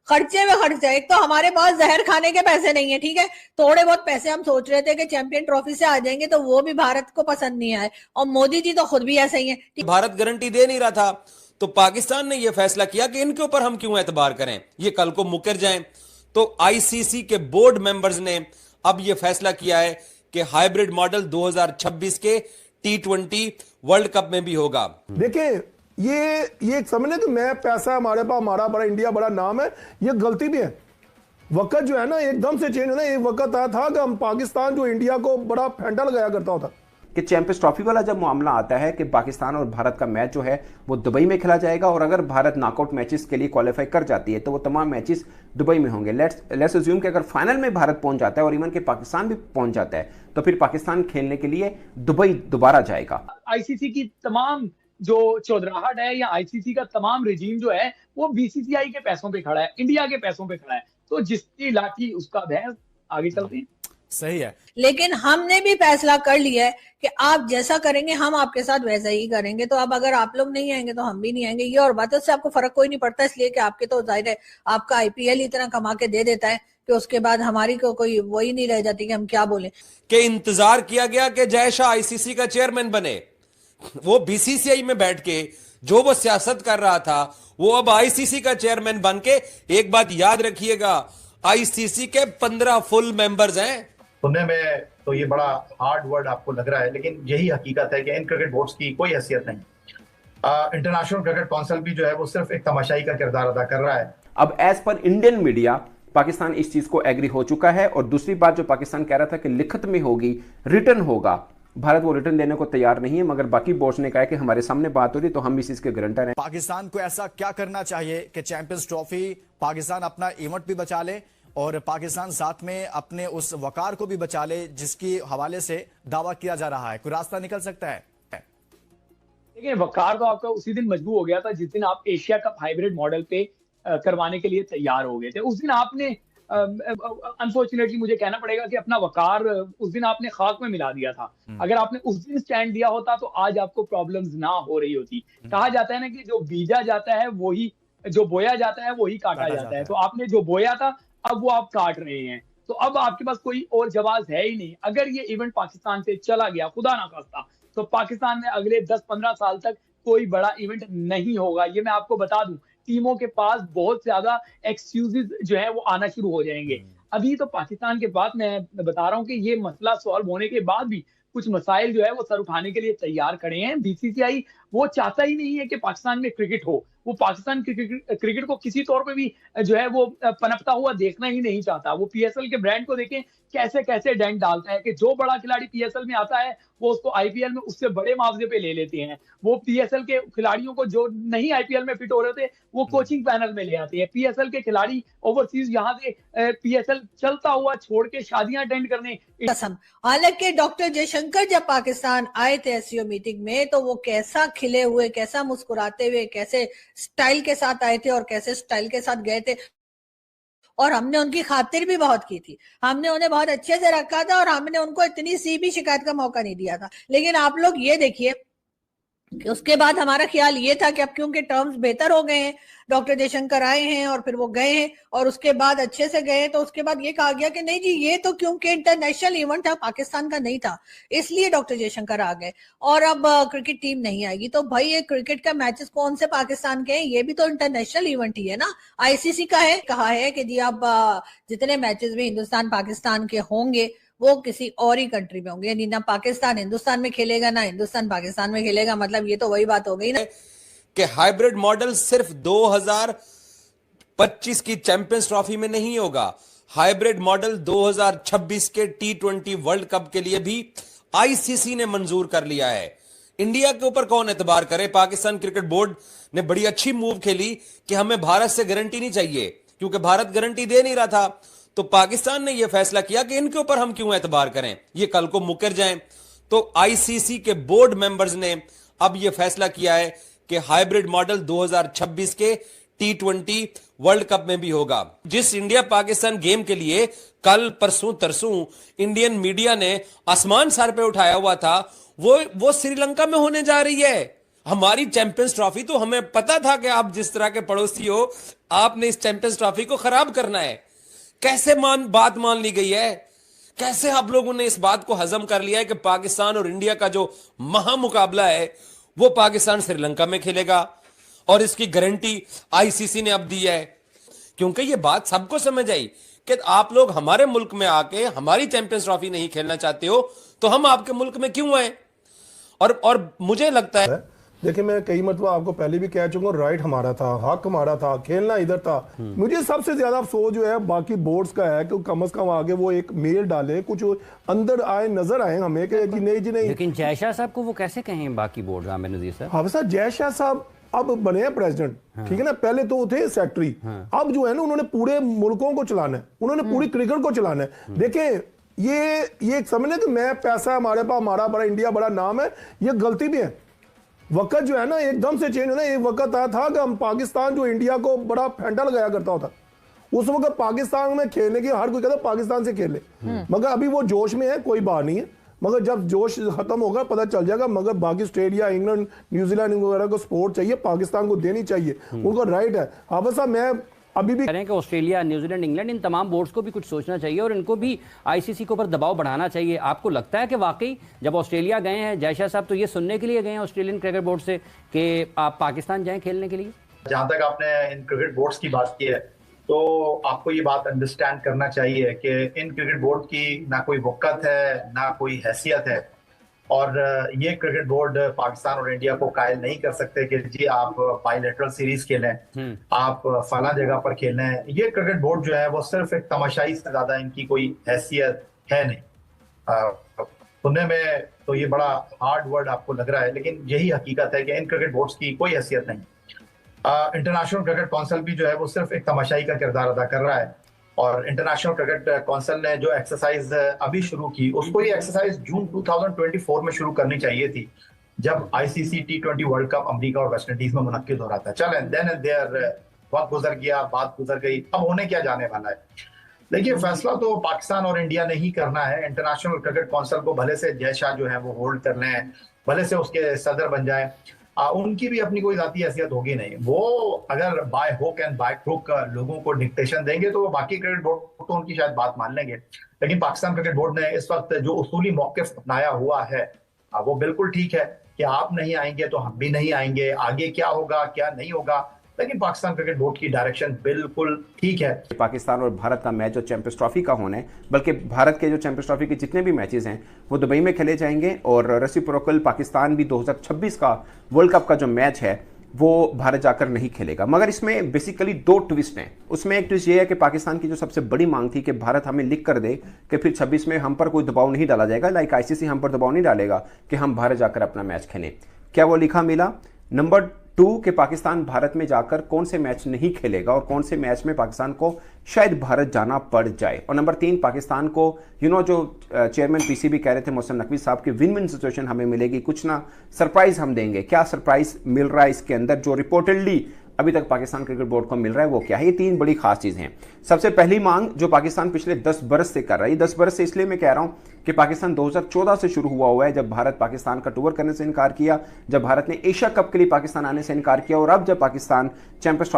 खर्चे में खर्चा। एक तो हमारे पास जहर खाने के पैसे नहीं है, ठीक है, थोड़े बहुत पैसे हम सोच रहे थे कि चैंपियन ट्रॉफी से आ जाएंगे, तो वो भी भारत को पसंद नहीं आए, और मोदी जी तो खुद भी ऐसे ही है। भारत गारंटी दे नहीं रहा था, तो पाकिस्तान ने यह फैसला किया कि इनके ऊपर हम क्यों एतबार करें, ये कल को मुकर जाएं। तो आईसीसी के बोर्ड मेंबर्स ने अब यह फैसला किया है कि हाइब्रिड मॉडल 2026 के T20 वर्ल्ड कप में भी होगा। देखिए ये एक समझ लें कि मैं पैसा हमारे पास, हमारा बड़ा इंडिया बड़ा नाम है, ये गलती भी है। वक्त जो है ना एकदम से चेंज होना, एक वक्त आया था कि हम पाकिस्तान जो इंडिया को बड़ा फेंटा लगाया करता होता कि चैंपियंस ट्रॉफी वाला जब मामला आता है कि पाकिस्तान और भारत का मैच जो है वो दुबई में खेला जाएगा, और अगर भारत नॉकआउट मैचेस के लिए क्वालिफाई कर जाती है तो वो तमाम मैचेस दुबई में होंगे। लेट्स अज्यूम कि अगर फाइनल में भारत पहुंच जाता है और इवन के पाकिस्तान भी पहुंच जाता है, तो फिर पाकिस्तान खेलने के लिए दुबई दोबारा जाएगा। आईसीसी की तमाम जो चौधराहट है या आईसीसी का तमाम रिजीम जो है वो बीसीसीआई के पैसों पे खड़ा है, इंडिया के पैसों पे खड़ा है, तो जिसकी लाठी उसका भैंस, आगे चलते हैं। सही है, लेकिन हमने भी फैसला कर लिया है कि आप जैसा करेंगे हम आपके साथ वैसा ही करेंगे। तो अब अगर आप लोग नहीं आएंगे तो हम भी नहीं आएंगे, ये और बात है, उससे आपको फर्क कोई नहीं पड़ता, इसलिए कि आपके तो जाहिर है आपका आईपीएल इतना कमा के दे देता है कि उसके बाद हमारी को कोई वही नहीं रह जाती कि हम क्या बोले। कि इंतजार किया गया कि जय शाह आईसीसी का चेयरमैन बने, वो बीसीसीआई में बैठ के जो वो सियासत कर रहा था वो अब आईसीसी का चेयरमैन बन के, एक बात याद रखिएगा, आईसीसी के 15 फुल मेंबर्स हैं। सुनने में तो ये बड़ा हार्ड वर्ड आपको लग रहा है, लेकिन यही हकीकत है कि इन क्रिकेट बोर्ड्स की कोई हैसियत नहीं। इंटरनेशनल क्रिकेट काउंसिल भी जो है वो सिर्फ एक तमाशाई का किरदार अदा कर रहा है। अब as per Indian media Pakistan इस चीज को एग्री हो चुका है, और दूसरी बात जो पाकिस्तान कह रहा था कि लिखित में होगी, रिटर्न होगा, भारत वो रिटर्न देने को तैयार नहीं है, मगर बाकी बोर्ड्स ने कहा कि हमारे सामने बात हो रही तो हम भी इसके गारंटर हैं। पाकिस्तान को ऐसा क्या करना चाहिए कि चैंपियंस ट्रॉफी पाकिस्तान अपना इवेंट भी बचा ले और पाकिस्तान साथ में अपने उस वकार को भी बचा ले जिसकी हवाले से दावा किया जा रहा है? कोई रास्ता निकल सकता है? देखिए, वकार तो आपका उसी दिन मजबूर हो गया था जिस दिन आप एशिया कप हाइब्रिड मॉडल पे करवाने के लिए तैयार हो गए थे। उस दिन आपने अनफॉर्चुनेटली मुझे कहना पड़ेगा कि अपना वकार उस दिन आपने खाक में मिला दिया था। अगर आपने उस दिन स्टैंड दिया होता तो आज आपको प्रॉब्लम्स ना हो रही होती। कहा जाता है ना कि जो बीजा जाता है वही, जो बोया जाता है वही काटा जाता है। तो आपने जो बोया था अब वो आप काट रहे हैं, तो अब आपके पास कोई और जवाब है ही नहीं। अगर ये इवेंट पाकिस्तान से चला गया, खुदा ना खास्ता, तो पाकिस्तान में अगले 10-15 साल तक कोई बड़ा इवेंट नहीं होगा। ये मैं आपको बता दूं, टीमों के पास बहुत ज्यादा एक्सक्यूजेस जो है वो आना शुरू हो जाएंगे। अभी तो पाकिस्तान के बाद मैं बता रहा हूँ कि ये मसला सॉल्व होने के बाद भी कुछ मसाइल जो है वो सर उठाने के लिए तैयार खड़े हैं। बीसीसीआई वो चाहता ही नहीं है कि पाकिस्तान में क्रिकेट हो, वो पाकिस्तान क्रिकेट को किसी तौर पे भी जो है वो पनपता हुआ देखना ही नहीं चाहता। वो पीएसएल के ब्रांड को देखें कैसे कैसे डेंट डालता है कि जो बड़ा खिलाड़ी पीएसएल में आता है वो उसको आईपीएल में उससे बड़े मुआवजे पे ले लेते हैं। वो पीएसएल के खिलाड़ियों को जो नहीं आईपीएल में फिट हो रहे थे वो कोचिंग पैनल में ले आते हैं। पीएसएल के खिलाड़ी ओवरसीज यहाँ से पीएसएल चलता हुआ छोड़ के शादियां अटेंड करने। हालांकि डॉक्टर जयशंकर जब पाकिस्तान आए थे एससीओ मीटिंग में तो वो कैसा खिले हुए, कैसा मुस्कुराते हुए, कैसे स्टाइल के साथ आए थे और कैसे स्टाइल के साथ गए थे, और हमने उनकी खातिर भी बहुत की थी, हमने उन्हें बहुत अच्छे से रखा था और हमने उनको इतनी सी भी शिकायत का मौका नहीं दिया था। लेकिन आप लोग ये देखिए कि उसके बाद हमारा ख्याल ये था कि अब क्योंकि टर्म्स बेहतर हो गए हैं, डॉक्टर जयशंकर आए हैं और फिर वो गए हैं और उसके बाद अच्छे से गए, तो उसके बाद ये कहा गया कि नहीं जी ये तो क्योंकि इंटरनेशनल इवेंट था, पाकिस्तान का नहीं था, इसलिए डॉक्टर जयशंकर आ गए और अब क्रिकेट टीम नहीं आएगी। तो भाई ये क्रिकेट का मैचेस कौन से पाकिस्तान के हैं? ये भी तो इंटरनेशनल इवेंट ही है ना, आईसीसी का है। कहा है कि जी अब जितने मैचेस भी हिंदुस्तान पाकिस्तान के होंगे वो किसी और ही कंट्री में होंगे, यानी ना पाकिस्तान हिंदुस्तान में खेलेगा ना हिंदुस्तान पाकिस्तान में खेलेगा। मतलब ये तो वही बात हो गई ना कि हाइब्रिड मॉडल सिर्फ 2025 की चैंपियंस ट्रॉफी में नहीं होगा, हाइब्रिड मॉडल 2026 के T20 वर्ल्ड कप के लिए भी आईसीसी ने मंजूर कर लिया है। इंडिया के ऊपर कौन एतबार करे? पाकिस्तान क्रिकेट बोर्ड ने बड़ी अच्छी मूव खेली कि हमें भारत से गारंटी नहीं चाहिए, क्योंकि भारत गारंटी दे नहीं रहा था, तो पाकिस्तान ने यह फैसला किया कि इनके ऊपर हम क्यों एतबार करें, ये कल को मुकर जाएं। तो आईसीसी के बोर्ड मेंबर्स ने अब यह फैसला किया है कि हाइब्रिड मॉडल 2026 के T20 वर्ल्ड कप में भी होगा। जिस इंडिया पाकिस्तान गेम के लिए कल परसों तरसों इंडियन मीडिया ने आसमान सर पे उठाया हुआ था, वो श्रीलंका में होने जा रही है। हमारी चैंपियंस ट्रॉफी, तो हमें पता था कि आप जिस तरह के पड़ोसी हो, आपने इस चैंपियंस ट्रॉफी को खराब करना है। कैसे बात मान ली गई है? कैसे आप लोगों ने इस बात को हजम कर लिया है कि पाकिस्तान और इंडिया का जो महामुकाबला है वो पाकिस्तान श्रीलंका में खेलेगा, और इसकी गारंटी आईसीसी ने अब दी है। क्योंकि ये बात सबको समझ आई कि आप लोग हमारे मुल्क में आके हमारी चैंपियंस ट्रॉफी नहीं खेलना चाहते हो, तो हम आपके मुल्क में क्यों आए? और मुझे लगता है, देखिए मैं कई मरतबा आपको पहले भी कह चुका हूं, राइट हमारा था, हक हमारा था, खेलना इधर था। मुझे सबसे ज्यादा अफसोस जो है बाकी बोर्ड्स का है कि कम से कम आगे वो एक मेल डाले, कुछ अंदर आए, नजर आए हमें कि जी नहीं। लेकिन जय शाह साहब को वो कैसे कहें बाकी बोर्ड? आमिर नजीर साहब, हाँ सर, जय शाह साहब अब बने हैं प्रेसिडेंट, ठीक है ना, पहले तो थे सेक्रेटरी, अब जो है ना उन्होंने पूरे मुल्कों को चलाना है, उन्होंने पूरी क्रिकेट को चलाना है। देखें ये एक समझ कि मैं पैसा हमारे पास, हमारा बड़ा इंडिया बड़ा नाम है, ये गलती भी है। वक्त जो है ना एकदम से चेंज होना, एक वक्त आया था कि हम पाकिस्तान जो इंडिया को बड़ा फेंटा लगाया करता होता, उस वक्त पाकिस्तान में खेलने की हर कोई कहता पाकिस्तान से खेले, मगर अभी वो जोश में है, कोई बात नहीं है, मगर जब जोश खत्म होगा पता चल जाएगा। मगर बाकी ऑस्ट्रेलिया, इंग्लैंड, न्यूजीलैंड वगैरह को सपोर्ट चाहिए, पाकिस्तान को देनी चाहिए, उनको राइट है। हाफिज साहब मैं अभी भी कह रहे हैं कि ऑस्ट्रेलिया, न्यूजीलैंड, इंग्लैंड, इन तमाम बोर्ड्स को भी कुछ सोचना चाहिए और इनको भी आईसीसी के ऊपर दबाव बढ़ाना चाहिए। आपको लगता है कि वाकई जब ऑस्ट्रेलिया गए हैं जय शाह साहब, तो ये सुनने के लिए गए हैं ऑस्ट्रेलियन क्रिकेट बोर्ड से कि आप पाकिस्तान जाएं खेलने के लिए? जहां तक आपने इन क्रिकेट बोर्ड्स की बात की है, तो आपको ये बात अंडरस्टैंड करना चाहिए कि इन क्रिकेट बोर्ड की ना कोई वक़्त है, ना कोई हैसियत है, और ये क्रिकेट बोर्ड पाकिस्तान और इंडिया को कायल नहीं कर सकते कि जी आप बायलैटरल सीरीज खेलें, आप फला जगह पर खेलें। ये क्रिकेट बोर्ड जो है वो सिर्फ एक तमाशाई से ज्यादा इनकी कोई हैसियत है नहीं। सुनने में तो ये बड़ा हार्ड वर्ड आपको लग रहा है, लेकिन यही हकीकत है कि इन क्रिकेट बोर्ड्स की कोई हैसियत नहीं। इंटरनेशनल क्रिकेट काउंसिल भी जो है वो सिर्फ एक तमाशाई का किरदार अदा कर रहा है, और इंटरनेशनल क्रिकेट काउंसिल ने जो एक्सरसाइज अभी शुरू की, उसको ये एक्सरसाइज जून 2024 में शुरू करनी चाहिए थी, जब ICC T20 world cup America और वेस्ट इंडीज में मुनक्किद हो रहा था। चलें, देन एंड देयर वक्त गुजर गया, बात गुजर गई, अब होने क्या जाने वाला है। देखिए फैसला तो पाकिस्तान और इंडिया ने ही करना है। इंटरनेशनल क्रिकेट काउंसिल को भले से जय शाह जो है वो होल्ड कर लें, भले से उसके सदर बन जाए, उनकी भी अपनी कोई जाती हैसियत होगी नहीं। वो अगर by hook and by crook लोगों को डिक्टेशन देंगे तो बाकी क्रिकेट बोर्ड तो उनकी शायद बात मान लेंगे, लेकिन पाकिस्तान क्रिकेट बोर्ड ने इस वक्त जो उसूली मौक़िफ़ अपनाया हुआ है वो बिल्कुल ठीक है कि आप नहीं आएंगे तो हम भी नहीं आएंगे, आगे क्या होगा क्या नहीं होगा, लेकिन पाकिस्तान क्रिकेट बोर्ड की डायरेक्शन बिल्कुल ठीक है। पाकिस्तान और भारत का मैच जो चैंपियंस ट्रॉफी का होना है, बल्कि भारत के जो चैंपियंस ट्रॉफी के जितने भी मैचेस हैं वो दुबई में खेले जाएंगे, और रेसिप्रोकल पाकिस्तान भी 2026 का वर्ल्ड कप का जो मैच है वो भारत जाकर नहीं खेलेगा। मगर इसमें बेसिकली दो ट्विस्ट हैं। उसमें एक ट्विस्ट ये है कि पाकिस्तान की जो सबसे बड़ी मांग थी कि भारत हमें लिख कर दे कि फिर 26 में हम पर कोई दबाव नहीं डाला जाएगा, लाइक आईसीसी हम पर दबाव नहीं डालेगा कि हम भारत जाकर अपना मैच खेलें। क्या वो लिखा मिला? नंबर 2 कि पाकिस्तान भारत में जाकर कौन से मैच नहीं खेलेगा और कौन से मैच में पाकिस्तान को शायद भारत जाना पड़ जाए। और नंबर 3 पाकिस्तान को जो चेयरमैन पीसीबी कह रहे थे मोहसिन नकवी साहब की विन विन सिचुएशन हमें मिलेगी, कुछ ना सरप्राइज हम देंगे। क्या सरप्राइज मिल रहा है इसके अंदर जो रिपोर्टेडली अभी तक पाकिस्तान क्रिकेट बोर्ड को मिल रहा है वो क्या है? ये 3 बड़ी खास चीजें हैं। सबसे पहली मांग जो पाकिस्तान पिछले 10 बरस से कर रहा है, 10 बरस से इसलिए मैं कह रहा हूं कि पाकिस्तान 2014 से शुरू हुआ है, जब भारत पाकिस्तान का टूर करने से इनकार किया, जब भारत ने एशिया कप के लिए पाकिस्तान आने से इनकार किया, और अब जब पाकिस्तान चैंपियंस ट्रॉफी